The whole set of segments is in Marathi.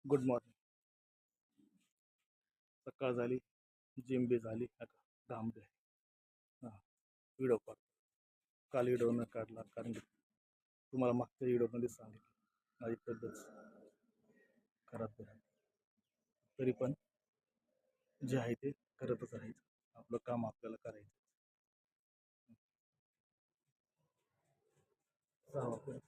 Good morning. सकाळ झाली, जिम बी झाली. आता घाम बी आहे. हां, व्हिडिओ काढ. काल व्हिडिओ न काढला कारण की तुम्हाला मागच्या व्हिडिओमध्ये सांगितलं माझी तब्येत खराब झाली. तरी पण जे आहे ते करतच राहायचं. आपलं काम आपल्याला करायचं. जावं आपण.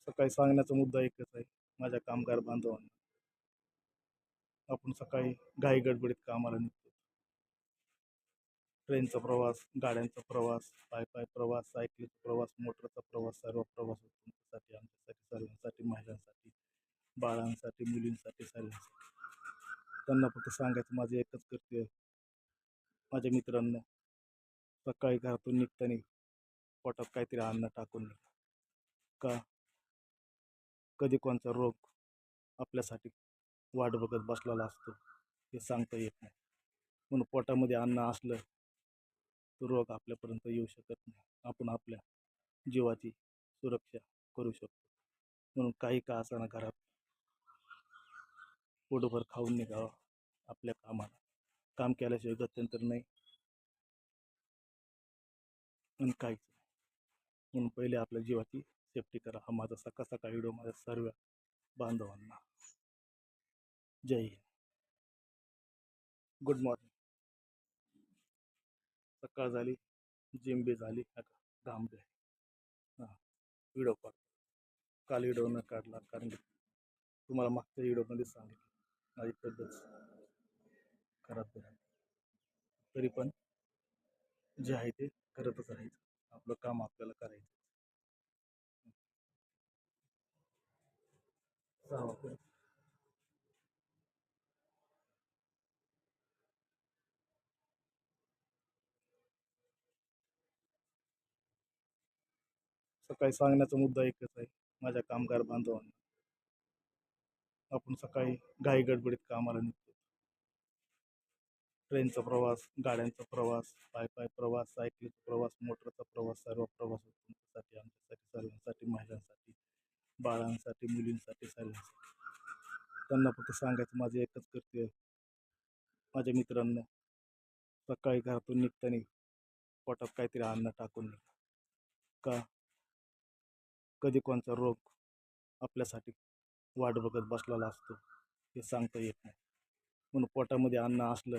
सकाळी सांगण्याचा मुद्दा एकच आहे माझ्या कामगार बांधवांना. आपण सकाळी घाई गडबडीत कामाला निघतो. ट्रेनचा प्रवास, गाड्यांचा प्रवास, पाय पाय प्रवास, सायकलीचा प्रवास, मोटरचा प्रवास, सर्व प्रवास होतो तुमच्यासाठी, आमच्यासाठी, सर्वांसाठी, महिलांसाठी, बाळांसाठी, मुलींसाठी, सर्वांसाठी. त्यांना फक्त सांगायचं माझं एकच कर्तव्य आहे. माझ्या मित्रांनो, सकाळी घरातून निघताना पोटात काहीतरी अन्न टाकून निघा. का कधी कोणता रोग आपल्यासाठी वाट बघत बसलेला असतो हे सांगता येत नाही. म्हणून पोटामध्ये अन्न असलं तर रोग आपल्यापर्यंत येऊ शकत नाही. आपण आपल्या जीवाची सुरक्षा करू शकतो. म्हणून काही का असाना घरात पोटभर खाऊन निघावं आपल्या कामाला. काम केल्याशिवाय गत्यंतर नाही आणि काहीच नाही. म्हणून पहिले आपल्या जीवाची सेफ्टी करा. हा माझा सकाळ सकाळ व्हिडिओ माझ्या सर्व बांधवांना. जय हिंद. Good morning. सकाळ झाली, जिम बी झाली. आता घाम बी आहे. हां, व्हिडिओ काढ. काल व्हिडिओ न काढला कारण की तुम्हाला मागच्या व्हिडिओमध्ये सांगितलं माझी तब्येत खराब झाली. तरी पण जे आहे ते करतच राहायचं. आपलं काम आपल्याला करायचं. जावं आपण. सकाळी सांगण्याचा मुद्दा एकच आहे माझ्या कामगार बांधवांना. आपण सकाळी घाई गडबडीत कामाला निघतो. ट्रेनचा प्रवास, गाड्यांचा प्रवास, पाय पाय प्रवास, सायकलीचा प्रवास, मोटरचा प्रवास, सर्व प्रवास होतो तुमच्यासाठी, आमच्यासाठी, सर्वांसाठी, महिलांसाठी, बाळांसाठी, मुलींसाठी, सर्वांसाठी. त्यांना फक्त सांगायचं माझं एकच कर्तव्य आहे. माझ्या मित्रांनो, सकाळी घरातून निघताना पोटात काहीतरी अन्न टाकून निघा. का कधी कोणता रोग आपल्यासाठी वाट बघत बसलेला असतो हे सांगता येत नाही. म्हणून पोटामध्ये अन्न असलं